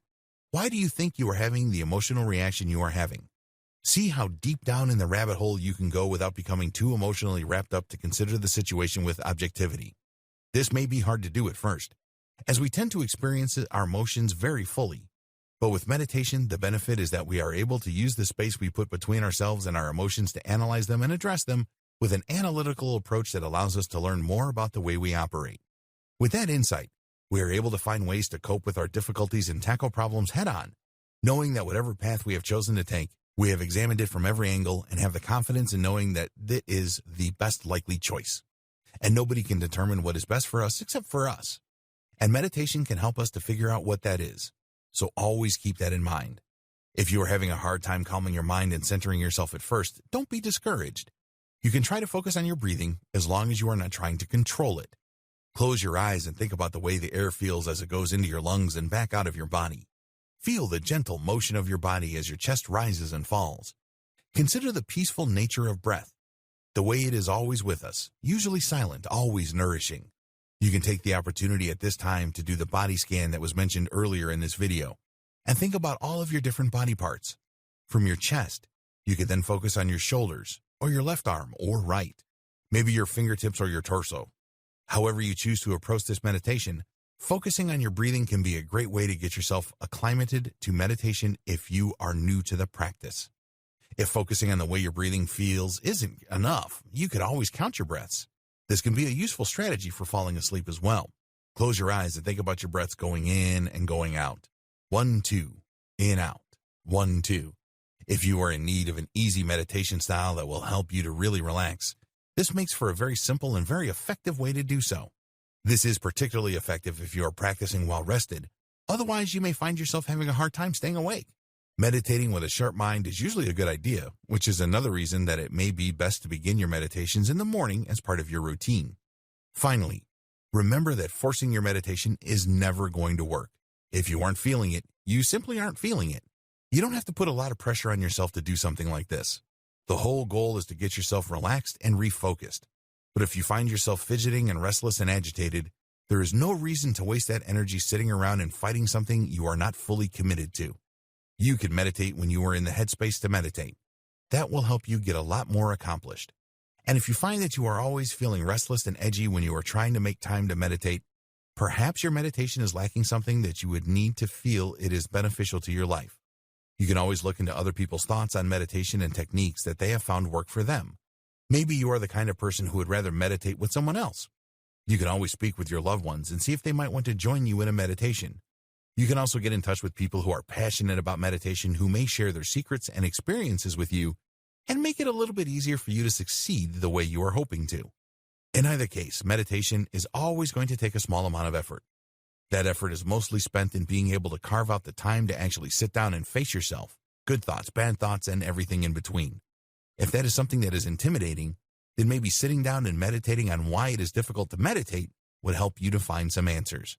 Why do you think you are having the emotional reaction you are having? See how deep down in the rabbit hole you can go without becoming too emotionally wrapped up to consider the situation with objectivity. This may be hard to do at first, as we tend to experience our emotions very fully. But with meditation, the benefit is that we are able to use the space we put between ourselves and our emotions to analyze them and address them with an analytical approach that allows us to learn more about the way we operate. With that insight, we are able to find ways to cope with our difficulties and tackle problems head-on, knowing that whatever path we have chosen to take, we have examined it from every angle and have the confidence in knowing that it is the best likely choice. And nobody can determine what is best for us except for us. And meditation can help us to figure out what that is. So always keep that in mind. If you are having a hard time calming your mind and centering yourself at first, don't be discouraged. You can try to focus on your breathing as long as you are not trying to control it. Close your eyes and think about the way the air feels as it goes into your lungs and back out of your body. Feel the gentle motion of your body as your chest rises and falls. Consider the peaceful nature of breath, the way it is always with us, usually silent, always nourishing. You can take the opportunity at this time to do the body scan that was mentioned earlier in this video, and think about all of your different body parts. From your chest, you can then focus on your shoulders, or your left arm, or right, maybe your fingertips or your torso. However you choose to approach this meditation, focusing on your breathing can be a great way to get yourself acclimated to meditation if you are new to the practice. If focusing on the way your breathing feels isn't enough, you could always count your breaths. This can be a useful strategy for falling asleep as well. Close your eyes and think about your breaths going in and going out. 1, 2, in, out. 1, 2. If you are in need of an easy meditation style that will help you to really relax, this makes for a very simple and very effective way to do so. This is particularly effective if you are practicing while rested. Otherwise, you may find yourself having a hard time staying awake. Meditating with a sharp mind is usually a good idea, which is another reason that it may be best to begin your meditations in the morning as part of your routine. Finally, remember that forcing your meditation is never going to work. If you aren't feeling it, you simply aren't feeling it. You don't have to put a lot of pressure on yourself to do something like this. The whole goal is to get yourself relaxed and refocused. But if you find yourself fidgeting and restless and agitated, there is no reason to waste that energy sitting around and fighting something you are not fully committed to. You can meditate when you are in the headspace to meditate. That will help you get a lot more accomplished. And if you find that you are always feeling restless and edgy when you are trying to make time to meditate, perhaps your meditation is lacking something that you would need to feel it is beneficial to your life. You can always look into other people's thoughts on meditation and techniques that they have found work for them. Maybe you are the kind of person who would rather meditate with someone else. You can always speak with your loved ones and see if they might want to join you in a meditation. You can also get in touch with people who are passionate about meditation who may share their secrets and experiences with you and make it a little bit easier for you to succeed the way you are hoping to. In either case, meditation is always going to take a small amount of effort. That effort is mostly spent in being able to carve out the time to actually sit down and face yourself, good thoughts, bad thoughts, and everything in between. If that is something that is intimidating, then maybe sitting down and meditating on why it is difficult to meditate would help you to find some answers.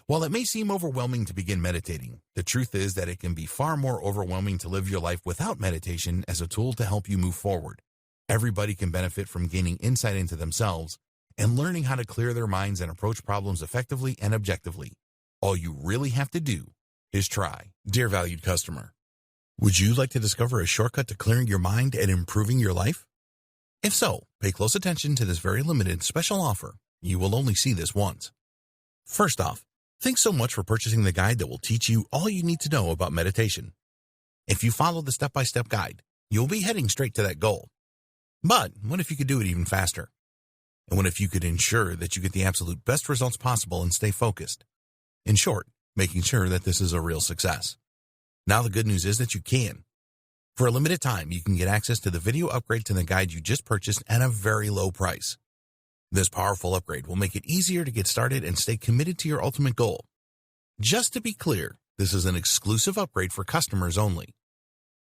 While it may seem overwhelming to begin meditating, the truth is that it can be far more overwhelming to live your life without meditation as a tool to help you move forward. Everybody can benefit from gaining insight into themselves and learning how to clear their minds and approach problems effectively and objectively. All you really have to do is try. Dear valued customer, would you like to discover a shortcut to clearing your mind and improving your life? If so, pay close attention to this very limited special offer. You will only see this once. First off, thanks so much for purchasing the guide that will teach you all you need to know about meditation. If you follow the step-by-step guide, you'll be heading straight to that goal. But what if you could do it even faster? And what if you could ensure that you get the absolute best results possible and stay focused? In short, making sure that this is a real success. Now the good news is that you can. For a limited time, you can get access to the video upgrade to the guide you just purchased at a very low price. This powerful upgrade will make it easier to get started and stay committed to your ultimate goal. Just to be clear, this is an exclusive upgrade for customers only.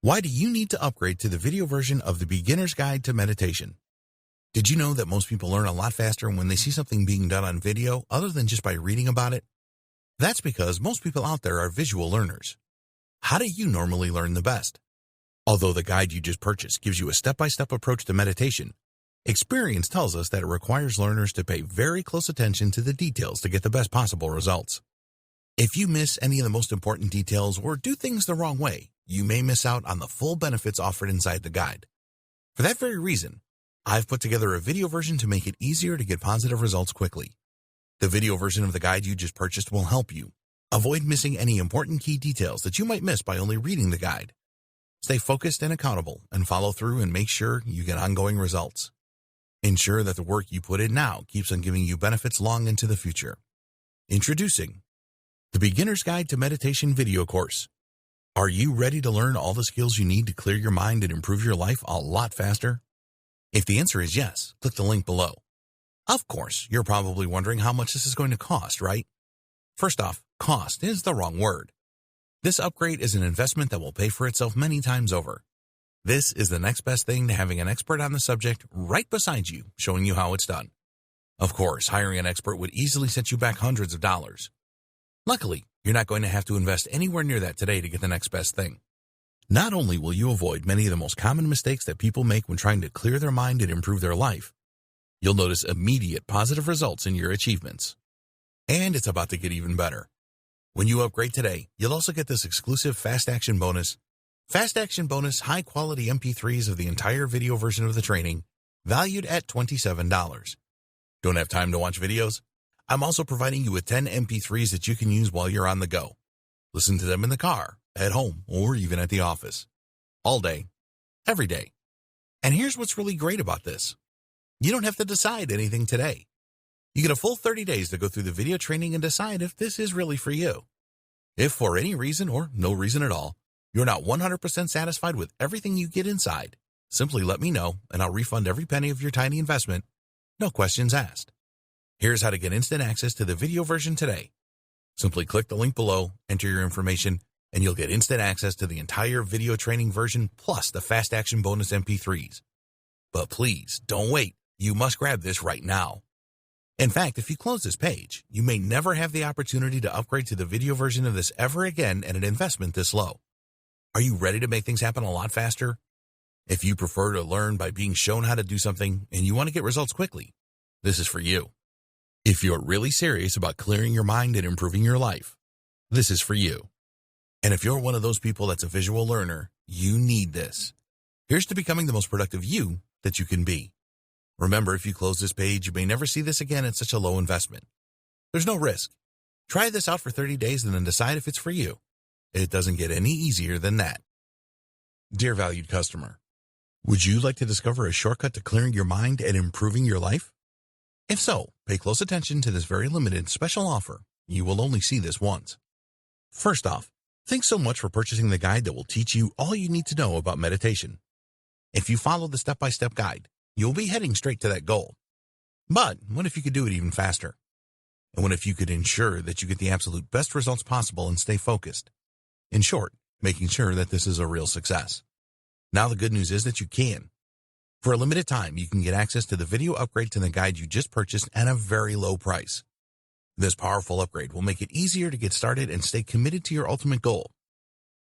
Why do you need to upgrade to the video version of the Beginner's Guide to Meditation? Did you know that most people learn a lot faster when they see something being done on video other than just by reading about it? That's because most people out there are visual learners. How do you normally learn the best? Although the guide you just purchased gives you a step-by-step approach to meditation, experience tells us that it requires learners to pay very close attention to the details to get the best possible results. If you miss any of the most important details or do things the wrong way, you may miss out on the full benefits offered inside the guide. For that very reason, I've put together a video version to make it easier to get positive results quickly. The video version of the guide you just purchased will help you avoid missing any important key details that you might miss by only reading the guide. Stay focused and accountable and follow through and make sure you get ongoing results. Ensure that the work you put in now keeps on giving you benefits long into the future. Introducing the Beginner's Guide to Meditation video course. Are you ready to learn all the skills you need to clear your mind and improve your life a lot faster? If the answer is yes, click the link below. Of course, you're probably wondering how much this is going to cost, right? First off, cost is the wrong word. This upgrade is an investment that will pay for itself many times over. This is the next best thing to having an expert on the subject right beside you, showing you how it's done. Of course, hiring an expert would easily set you back hundreds of dollars. Luckily, you're not going to have to invest anywhere near that today to get the next best thing. Not only will you avoid many of the most common mistakes that people make when trying to clear their mind and improve their life, you'll notice immediate positive results in your achievements. And it's about to get even better. When you upgrade today, you'll also get this exclusive Fast Action bonus. Fast Action bonus high-quality MP3s of the entire video version of the training, valued at $27. Don't have time to watch videos? I'm also providing you with 10 MP3s that you can use while you're on the go. Listen to them in the car, at home, or even at the office. All day, every day. And here's what's really great about this. You don't have to decide anything today. You get a full 30 days to go through the video training and decide if this is really for you. If for any reason or no reason at all, you're not 100% satisfied with everything you get inside, simply let me know and I'll refund every penny of your tiny investment. No questions asked. Here's how to get instant access to the video version today. Simply click the link below, enter your information, and you'll get instant access to the entire video training version plus the Fast Action bonus MP3s. But please, don't wait. You must grab this right now. In fact, if you close this page, you may never have the opportunity to upgrade to the video version of this ever again at an investment this low. Are you ready to make things happen a lot faster? If you prefer to learn by being shown how to do something and you want to get results quickly, this is for you. If you're really serious about clearing your mind and improving your life, this is for you. And if you're one of those people that's a visual learner, you need this. Here's to becoming the most productive you that you can be. Remember, if you close this page, you may never see this again at such a low investment. There's no risk. Try this out for 30 days and then decide if it's for you. It doesn't get any easier than that. Dear valued customer, would you like to discover a shortcut to clearing your mind and improving your life? If so, pay close attention to this very limited special offer. You will only see this once. First off, thanks so much for purchasing the guide that will teach you all you need to know about meditation. If you follow the step-by-step guide, you'll be heading straight to that goal. But what if you could do it even faster? And what if you could ensure that you get the absolute best results possible and stay focused? In short, making sure that this is a real success. Now the good news is that you can. For a limited time, you can get access to the video upgrade to the guide you just purchased at a very low price. This powerful upgrade will make it easier to get started and stay committed to your ultimate goal.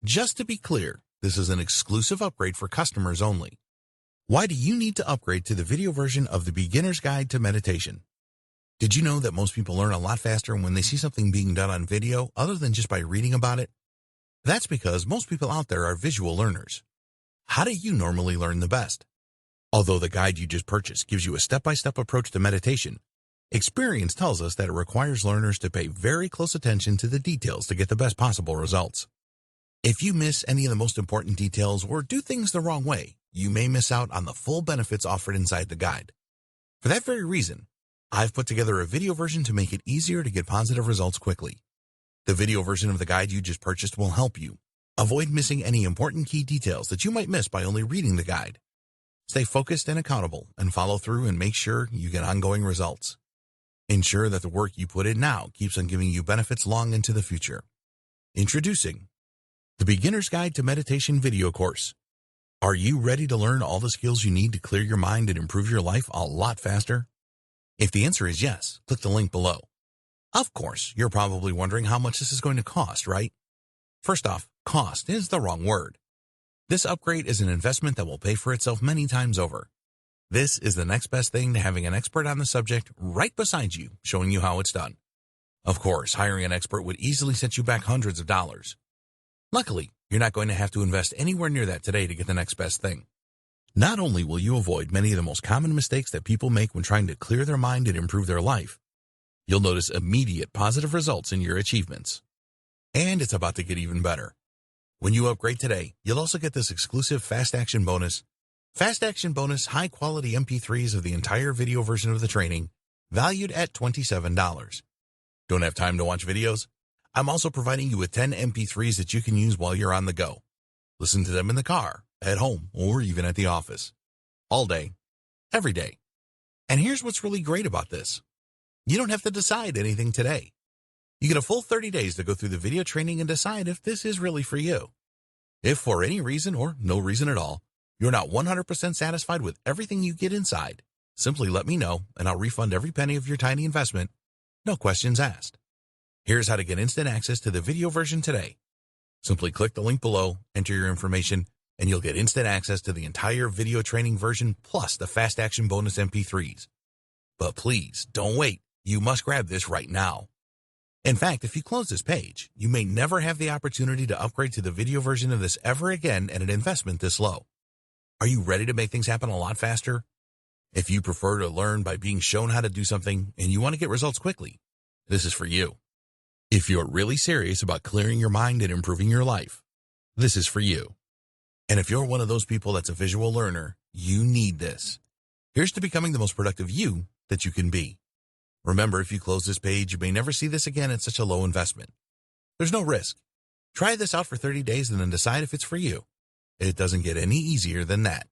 Just to be clear, this is an exclusive upgrade for customers only. Why do you need to upgrade to the video version of the Beginner's Guide to Meditation? Did you know that most people learn a lot faster when they see something being done on video other than just by reading about it? That's because most people out there are visual learners. How do you normally learn the best? Although the guide you just purchased gives you a step-by-step approach to meditation, experience tells us that it requires learners to pay very close attention to the details to get the best possible results. If you miss any of the most important details or do things the wrong way, you may miss out on the full benefits offered inside the guide. For that very reason, I've put together a video version to make it easier to get positive results quickly. The video version of the guide you just purchased will help you avoid missing any important key details that you might miss by only reading the guide. Stay focused and accountable and follow through and make sure you get ongoing results. Ensure that the work you put in now keeps on giving you benefits long into the future. Introducing the Beginner's Guide to Meditation video course. Are you ready to learn all the skills you need to clear your mind and improve your life a lot faster? If the answer is yes, click the link below. Of course, you're probably wondering how much this is going to cost, right? First off, cost is the wrong word. This upgrade is an investment that will pay for itself many times over. This is the next best thing to having an expert on the subject right beside you, showing you how it's done. Of course, hiring an expert would easily set you back hundreds of dollars. Luckily, you're not going to have to invest anywhere near that today to get the next best thing. Not only will you avoid many of the most common mistakes that people make when trying to clear their mind and improve their life, you'll notice immediate positive results in your achievements. And it's about to get even better. When you upgrade today, you'll also get this exclusive Fast Action Bonus. Fast Action Bonus high-quality MP3s of the entire video version of the training, valued at $27. Don't have time to watch videos? I'm also providing you with 10 MP3s that you can use while you're on the go. Listen to them in the car, at home, or even at the office. All day, every day. And here's what's really great about this. You don't have to decide anything today. You get a full 30 days to go through the video training and decide if this is really for you. If for any reason or no reason at all, you're not 100% satisfied with everything you get inside, simply let me know and I'll refund every penny of your tiny investment. No questions asked. Here's how to get instant access to the video version today. Simply click the link below, enter your information, and you'll get instant access to the entire video training version plus the Fast Action Bonus MP3s. But please, don't wait. You must grab this right now. In fact, if you close this page, you may never have the opportunity to upgrade to the video version of this ever again at an investment this low. Are you ready to make things happen a lot faster? If you prefer to learn by being shown how to do something and you want to get results quickly, this is for you. If you're really serious about clearing your mind and improving your life, this is for you. And if you're one of those people that's a visual learner, you need this. Here's to becoming the most productive you that you can be. Remember, if you close this page, you may never see this again at such a low investment. There's no risk. Try this out for 30 days and then decide if it's for you. It doesn't get any easier than that.